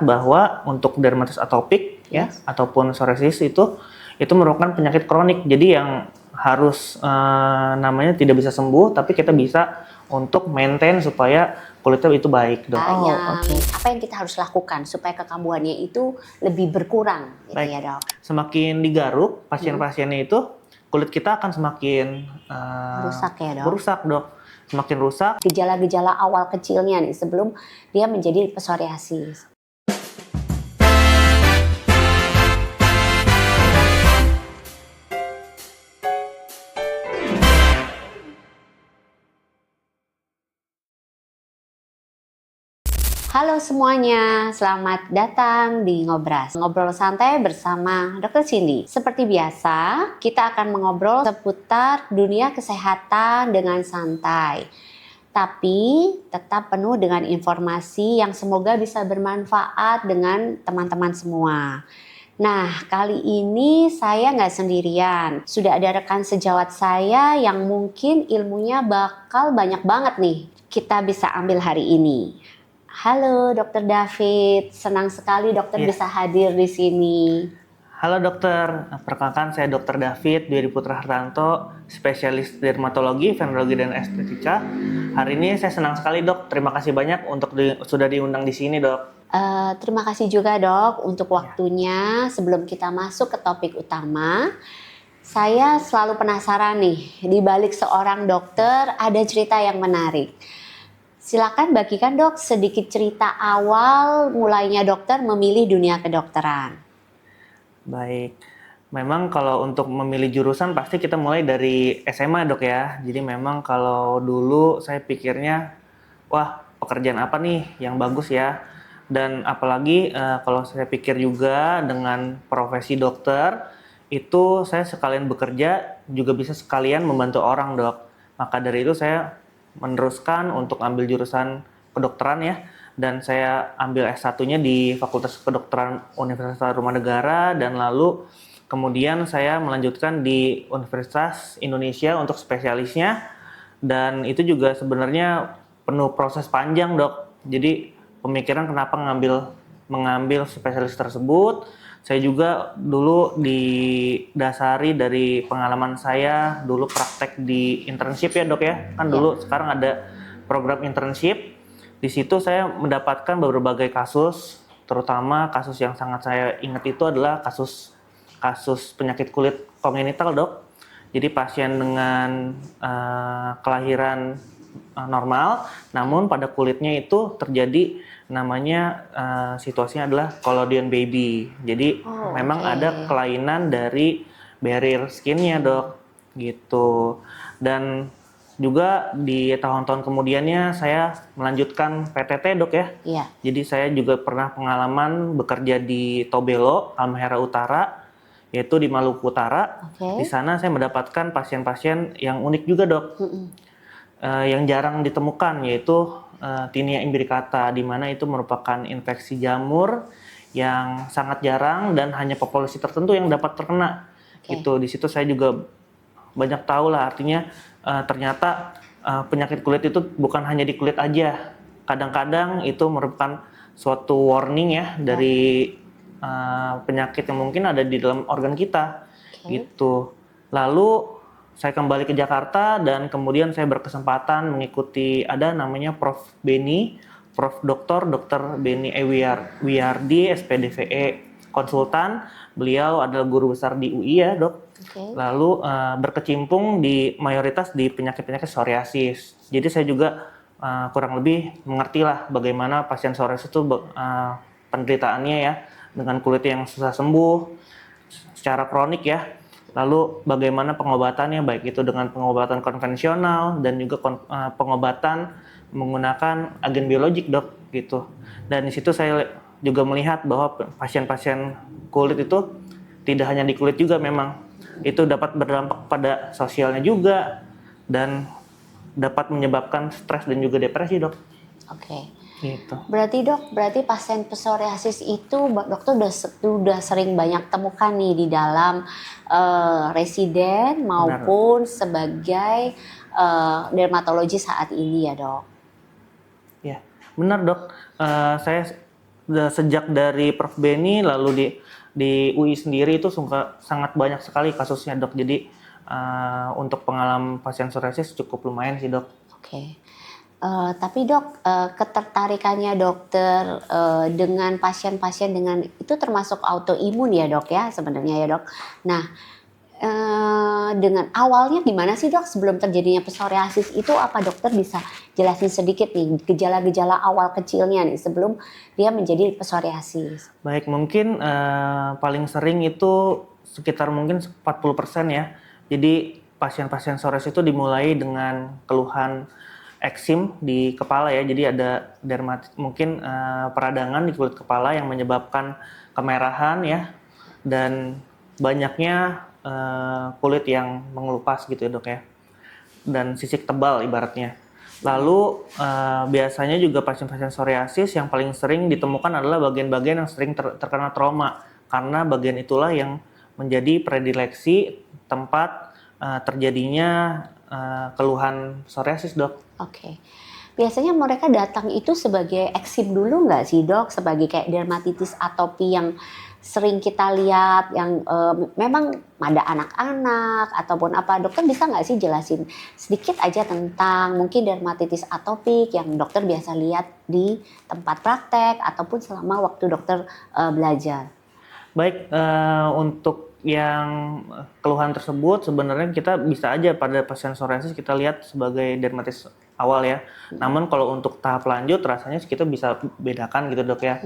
bahwa untuk dermatitis atopik ya ataupun psoriasis itu merupakan penyakit kronik. Jadi yang harus namanya tidak bisa sembuh, tapi kita bisa untuk maintain supaya kulitnya itu baik, Dok. Apa yang kita harus lakukan supaya kekambuhannya itu lebih berkurang gitu ya, Dok? Semakin digaruk pasien-pasiennya itu kulit kita akan semakin rusak ya, Dok? Berusak, Dok. Semakin rusak. Gejala-gejala awal kecilnya nih sebelum dia menjadi psoriasis. Halo semuanya, selamat datang di Ngobras. Ngobrol santai bersama Dr. Cindy. Seperti biasa, kita akan mengobrol seputar dunia kesehatan dengan santai. Tapi tetap penuh dengan informasi yang semoga bisa bermanfaat dengan teman-teman semua. Nah, kali ini saya nggak sendirian. Sudah ada rekan sejawat saya yang mungkin ilmunya bakal banyak banget nih kita bisa ambil hari ini. Halo Dr. David, senang sekali dokter bisa hadir di sini. Halo dokter, perkenalkan saya Dr. David Dwi Putra Hartanto, spesialis dermatologi, venerologi dan estetika. Hari ini saya senang sekali dok, terima kasih banyak untuk sudah diundang di sini dok. Terima kasih juga dok untuk waktunya. Sebelum kita masuk ke topik utama, saya selalu penasaran nih, di balik seorang dokter ada cerita yang menarik. Silakan bagikan dok sedikit cerita awal mulainya dokter memilih dunia kedokteran. Baik, memang kalau untuk memilih jurusan pasti kita mulai dari SMA dok ya. Jadi memang kalau dulu saya pikirnya, wah pekerjaan apa nih yang bagus ya. Dan apalagi kalau saya pikir juga dengan profesi dokter, itu saya sekalian bekerja juga bisa sekalian membantu orang dok. Maka dari itu saya meneruskan untuk ambil jurusan kedokteran ya, dan saya ambil S1-nya di Fakultas Kedokteran Universitas Tarumanegara, dan lalu kemudian saya melanjutkan di Universitas Indonesia untuk spesialisnya, dan itu juga sebenarnya penuh proses panjang dok. Jadi pemikiran kenapa mengambil spesialis tersebut, saya juga dulu didasari dari pengalaman saya dulu praktek di internship ya dok ya. Kan dulu sekarang ada program internship. Di situ saya mendapatkan berbagai kasus, terutama kasus yang sangat saya ingat itu adalah kasus penyakit kulit kongenital dok. Jadi pasien dengan kelahiran normal, namun pada kulitnya itu terjadi namanya situasinya adalah collodion baby. Jadi memang ada kelainan dari barrier skinnya dok, gitu. Dan juga di tahun-tahun kemudiannya saya melanjutkan PTT dok ya. Iya. Jadi saya juga pernah pengalaman bekerja di Tobelo, Halmahera Utara, yaitu di Maluku Utara. Di sana saya mendapatkan pasien-pasien yang unik juga dok. Yang jarang ditemukan yaitu Tinea imbricata, di mana itu merupakan infeksi jamur yang sangat jarang dan hanya populasi tertentu yang dapat terkena. Gitu. Di situ saya juga banyak tahu lah, artinya ternyata penyakit kulit itu bukan hanya di kulit aja. Kadang-kadang itu merupakan suatu warning ya dari penyakit yang mungkin ada di dalam organ kita. Gitu. Lalu saya kembali ke Jakarta dan kemudian saya berkesempatan mengikuti ada namanya Prof. Dr. Beni Wiyardi, SPDVE konsultan. Beliau adalah guru besar di UI ya dok. Lalu berkecimpung di mayoritas di penyakit-penyakit psoriasis. Jadi saya juga kurang lebih mengerti lah bagaimana pasien psoriasis itu penderitaannya ya, dengan kulit yang susah sembuh secara kronik ya. Lalu bagaimana pengobatannya, baik itu dengan pengobatan konvensional dan juga pengobatan menggunakan agen biologik dok, gitu. Dan di situ saya juga melihat bahwa pasien-pasien kulit itu tidak hanya di kulit juga, memang itu dapat berdampak pada sosialnya juga dan dapat menyebabkan stres dan juga depresi dok. Gitu. Berarti pasien psoriasis itu dokter udah sering banyak temukan nih di dalam residen maupun sebagai dermatologi saat ini ya dok? Ya benar dok. Saya sejak dari Prof Beni lalu di UI sendiri itu sangat banyak sekali kasusnya dok. Jadi untuk pengalaman pasien psoriasis cukup lumayan sih dok. Oke. Tapi dok, ketertarikannya dokter dengan pasien-pasien dengan itu termasuk autoimun ya dok ya sebenarnya ya dok. Nah, dengan awalnya gimana sih dok sebelum terjadinya psoriasis itu, apa dokter bisa jelasin sedikit nih gejala-gejala awal kecilnya nih sebelum dia menjadi psoriasis? Baik, mungkin paling sering itu sekitar mungkin 40% ya. Jadi pasien-pasien psoriasis itu dimulai dengan keluhan eksim di kepala ya. Jadi ada mungkin peradangan di kulit kepala yang menyebabkan kemerahan ya, dan banyaknya kulit yang mengelupas gitu ya dok ya, dan sisik tebal ibaratnya. Lalu biasanya juga pasien-pasien psoriasis yang paling sering ditemukan adalah bagian-bagian yang sering terkena trauma, karena bagian itulah yang menjadi predileksi tempat terjadinya keluhan psoriasis dok. Oke. Biasanya mereka datang itu sebagai eksim dulu nggak sih dok? Sebagai kayak dermatitis atopi yang sering kita lihat yang memang ada anak-anak ataupun apa, dokter bisa nggak sih jelasin sedikit aja tentang mungkin dermatitis atopik yang dokter biasa lihat di tempat praktek ataupun selama waktu dokter belajar? Baik, untuk yang keluhan tersebut sebenarnya kita bisa aja pada pasien psoriasis kita lihat sebagai dermatitis awal ya. Namun kalau untuk tahap lanjut rasanya kita bisa bedakan gitu dok ya.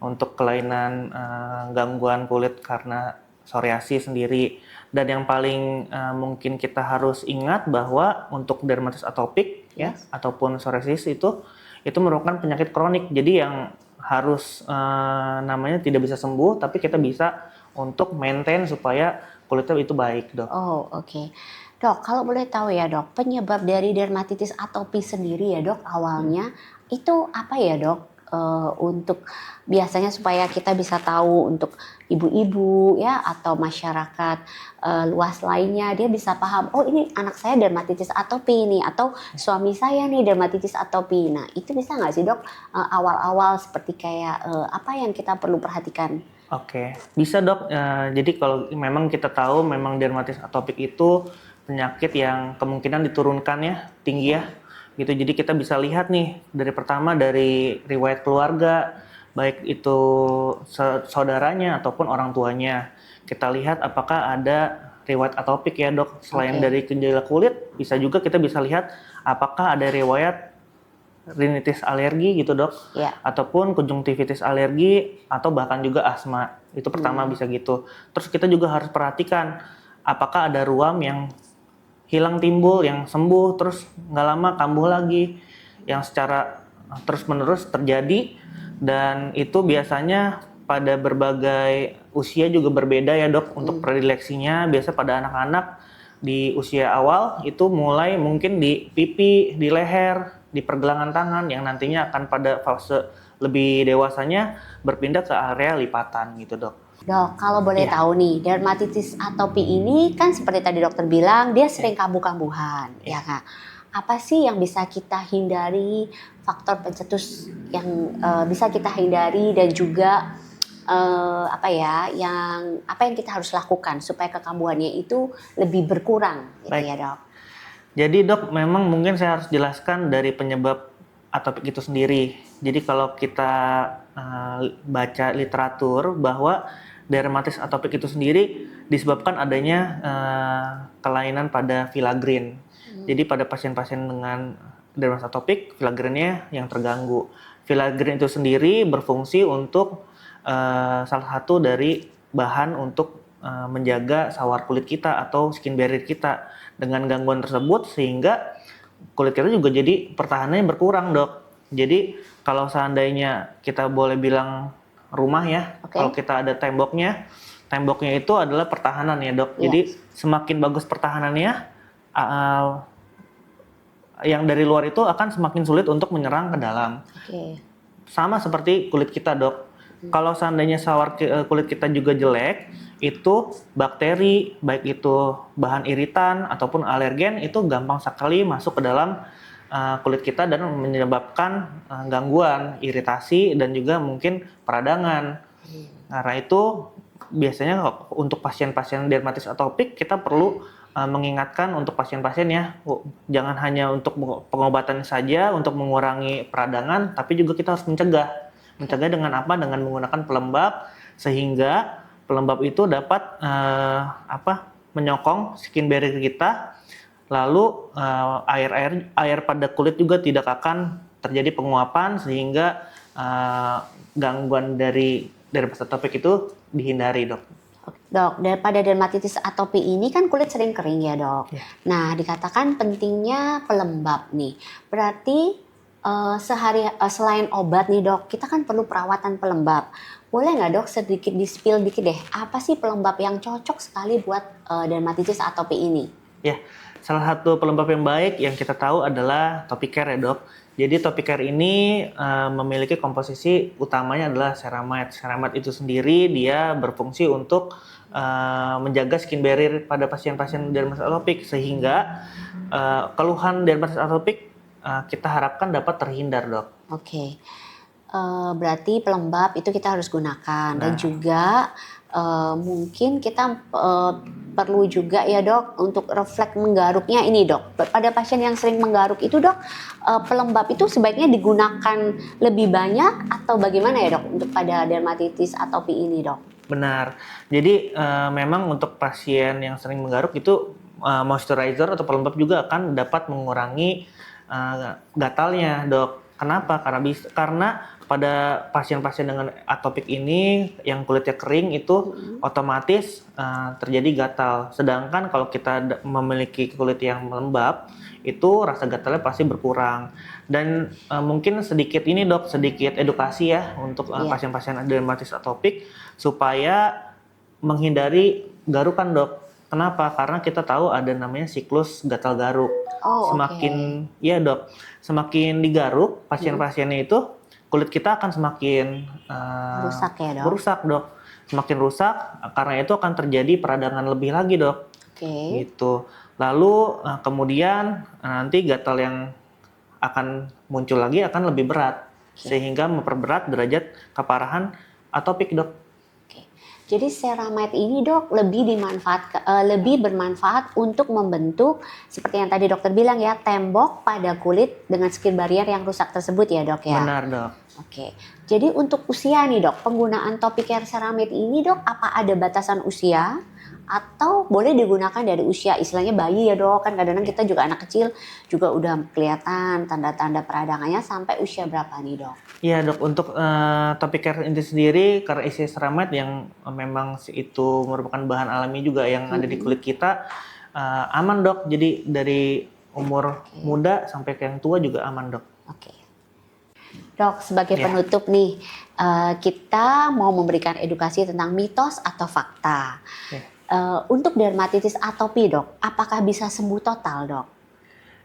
Untuk kelainan gangguan kulit karena psoriasis sendiri. Dan yang paling mungkin kita harus ingat bahwa untuk dermatitis atopik ya ataupun psoriasis itu merupakan penyakit kronik. Jadi yang harus namanya tidak bisa sembuh, tapi kita bisa untuk maintain supaya kulitnya itu baik dok. Oh oke. Dok, kalau boleh tahu ya dok, penyebab dari dermatitis atopi sendiri ya dok awalnya itu apa ya dok? Untuk biasanya supaya kita bisa tahu untuk ibu-ibu ya atau masyarakat luas lainnya, dia bisa paham, oh ini anak saya dermatitis atopi nih atau suami saya nih dermatitis atopi. Nah itu bisa nggak sih dok awal-awal seperti kayak apa yang kita perlu perhatikan? Oke, bisa dok. Jadi kalau memang kita tahu memang dermatitis atopik itu penyakit yang kemungkinan diturunkan ya, tinggi ya. Gitu. Jadi kita bisa lihat nih dari riwayat keluarga, baik itu saudaranya ataupun orang tuanya. Kita lihat apakah ada riwayat atopik ya dok. Selain dari gejala kulit, kita bisa lihat apakah ada riwayat rinitis alergi gitu dok, ataupun konjungtivitis alergi atau bahkan juga asma. Itu pertama bisa gitu. Terus kita juga harus perhatikan apakah ada ruam yang hilang timbul, yang sembuh terus nggak lama kambuh lagi, yang secara terus menerus terjadi, dan itu biasanya pada berbagai usia juga berbeda ya dok. Untuk predileksinya biasa pada anak-anak di usia awal itu mulai mungkin di pipi, di leher, di pergelangan tangan, yang nantinya akan pada fase lebih dewasanya berpindah ke area lipatan gitu dok. Dok, kalau boleh tahu nih, dermatitis atopi ini kan seperti tadi dokter bilang, dia sering kambuh-kambuhan, ya Kak. Apa sih yang bisa kita hindari, faktor pencetus yang bisa kita hindari dan juga apa yang kita harus lakukan supaya kekambuhannya itu lebih berkurang, gitu ya dok? Jadi dok, memang mungkin saya harus jelaskan dari penyebab atopik itu sendiri. Jadi kalau kita baca literatur bahwa dermatitis atopik itu sendiri disebabkan adanya kelainan pada filagrin. Jadi pada pasien-pasien dengan dermatitis atopik, filagrinnya yang terganggu. Filagrin itu sendiri berfungsi untuk salah satu dari bahan untuk menjaga sawar kulit kita atau skin barrier kita. Dengan gangguan tersebut sehingga kulit kita juga jadi pertahanannya berkurang dok. Jadi kalau seandainya kita boleh bilang rumah ya, kalau kita ada temboknya itu adalah pertahanan ya dok. Jadi semakin bagus pertahanannya, yang dari luar itu akan semakin sulit untuk menyerang ke dalam. Sama seperti kulit kita dok. Kalau seandainya sawar kulit kita juga jelek, itu bakteri, baik itu bahan iritan ataupun alergen, itu gampang sekali masuk ke dalam kulit kita dan menyebabkan gangguan, iritasi dan juga mungkin peradangan. Karena itu biasanya untuk pasien-pasien dermatitis atopik kita perlu mengingatkan untuk pasien-pasien ya, jangan hanya untuk pengobatan saja untuk mengurangi peradangan, tapi juga kita harus mencegah. Mencegah dengan apa? Dengan menggunakan pelembab sehingga pelembab itu dapat menyokong skin barrier kita. Lalu air pada kulit juga tidak akan terjadi penguapan sehingga gangguan dari dermatitis atopik itu dihindari, Dok. Dok, daripada dermatitis atopi ini kan kulit sering kering ya, Dok. Ya. Nah, dikatakan pentingnya pelembab nih. Berarti selain obat nih, Dok, kita kan perlu perawatan pelembab. Boleh nggak, Dok, sedikit di-spill dikit deh, apa sih pelembab yang cocok sekali buat dermatitis atopi ini? Ya, salah satu pelembab yang baik yang kita tahu adalah Topicare ya, Dok. Jadi Topicare ini memiliki komposisi utamanya adalah ceramide. Ceramide itu sendiri dia berfungsi untuk menjaga skin barrier pada pasien-pasien dermatitis atopik sehingga keluhan dermatitis atopik kita harapkan dapat terhindar, Dok. Oke. Berarti pelembab itu kita harus gunakan dan juga mungkin kita perlu juga ya, Dok, untuk refleks menggaruknya ini, Dok. Pada pasien yang sering menggaruk itu, Dok, pelembab itu sebaiknya digunakan lebih banyak atau bagaimana ya, Dok, untuk pada dermatitis atopi ini, Dok? Benar. Jadi memang untuk pasien yang sering menggaruk itu moisturizer atau pelembab juga akan dapat mengurangi gatalnya, Dok. Kenapa? Karena pada pasien-pasien dengan atopik ini yang kulitnya kering itu otomatis terjadi gatal. Sedangkan kalau kita memiliki kulit yang lembab, itu rasa gatalnya pasti berkurang. Dan mungkin sedikit ini, Dok, sedikit edukasi ya untuk pasien-pasien dermatitis atopik supaya menghindari garukan, Dok. Kenapa? Karena kita tahu ada namanya siklus gatal garuk. Semakin ya, Dok, semakin digaruk pasien-pasiennya itu kulit kita akan semakin rusak ya, Dok? Rusak, Dok. Semakin rusak, karena itu akan terjadi peradangan lebih lagi, Dok. Gitu. Lalu kemudian nanti gatal yang akan muncul lagi akan lebih berat, sehingga memperberat derajat keparahan atopik, Dok. Jadi ceramide ini, Dok, lebih bermanfaat untuk membentuk seperti yang tadi dokter bilang ya, tembok pada kulit dengan skin barrier yang rusak tersebut ya, Dok ya. Benar, Dok. Oke. Jadi untuk usia nih, Dok, penggunaan Topicare ceramide ini, Dok, apa ada batasan usia atau boleh digunakan dari usia istilahnya bayi ya, Dok? Kan kadang-kadang kita juga anak kecil juga udah kelihatan tanda-tanda peradangannya sampai usia berapa nih, Dok? Iya, Dok, untuk Topicare ini sendiri karena isi ceramide yang memang itu merupakan bahan alami juga yang ada di kulit kita aman, Dok. Jadi dari umur muda sampai ke yang tua juga aman, Dok. Oke. Dok, sebagai penutup nih, kita mau memberikan edukasi tentang mitos atau fakta. Untuk dermatitis atopi, Dok, apakah bisa sembuh total, Dok?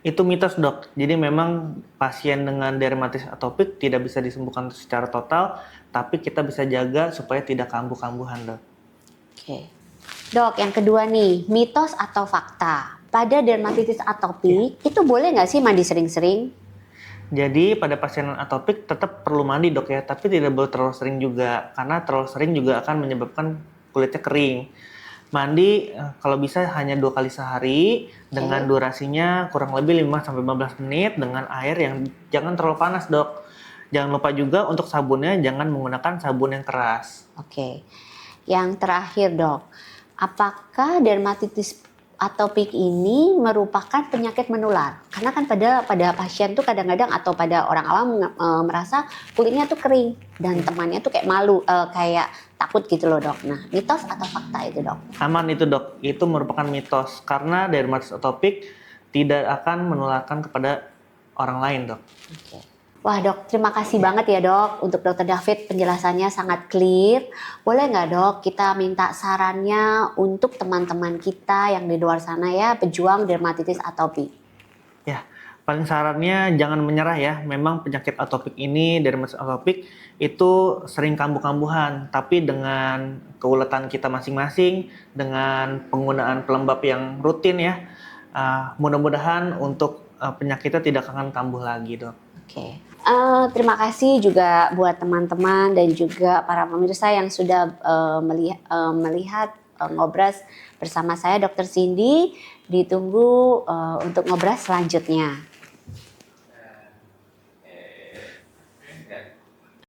Itu mitos, Dok. Jadi memang pasien dengan dermatitis atopik tidak bisa disembuhkan secara total, tapi kita bisa jaga supaya tidak kambuh-kambuhan, Dok. Oke. Dok, yang kedua nih, mitos atau fakta. Pada dermatitis atopik, itu boleh nggak sih mandi sering-sering? Jadi pada pasien atopik tetap perlu mandi, Dok ya, tapi tidak boleh terlalu sering juga, karena terlalu sering juga akan menyebabkan kulitnya kering. Mandi kalau bisa hanya 2 kali sehari dengan durasinya kurang lebih 5-15 menit dengan air yang jangan terlalu panas, Dok. Jangan lupa juga untuk sabunnya jangan menggunakan sabun yang keras. Oke. Yang terakhir, Dok, apakah dermatitis atopik ini merupakan penyakit menular? Karena kan pada pasien tuh kadang-kadang atau pada orang awam merasa kulitnya tuh kering dan temannya tuh kayak malu, kayak takut gitu loh, Dok. Nah, mitos atau fakta itu, Dok? Aman itu, Dok. Itu merupakan mitos karena dermatitis atopik tidak akan menularkan kepada orang lain, Dok. Oke. Wah, Dok, terima kasih banget ya, Dok, untuk Dokter David, penjelasannya sangat clear. Boleh nggak, Dok, kita minta sarannya untuk teman-teman kita yang di luar sana ya, pejuang dermatitis atopi? Ya, paling sarannya jangan menyerah ya. Memang penyakit atopik ini, dermatitis atopik itu sering kambuh-kambuhan, tapi dengan keuletan kita masing-masing, dengan penggunaan pelembab yang rutin ya, mudah-mudahan untuk penyakitnya tidak akan kambuh lagi, Dok. Oke. Terima kasih juga buat teman-teman dan juga para pemirsa yang sudah melihat Ngobras bersama saya Dr. Cindy. Ditunggu untuk Ngobras selanjutnya.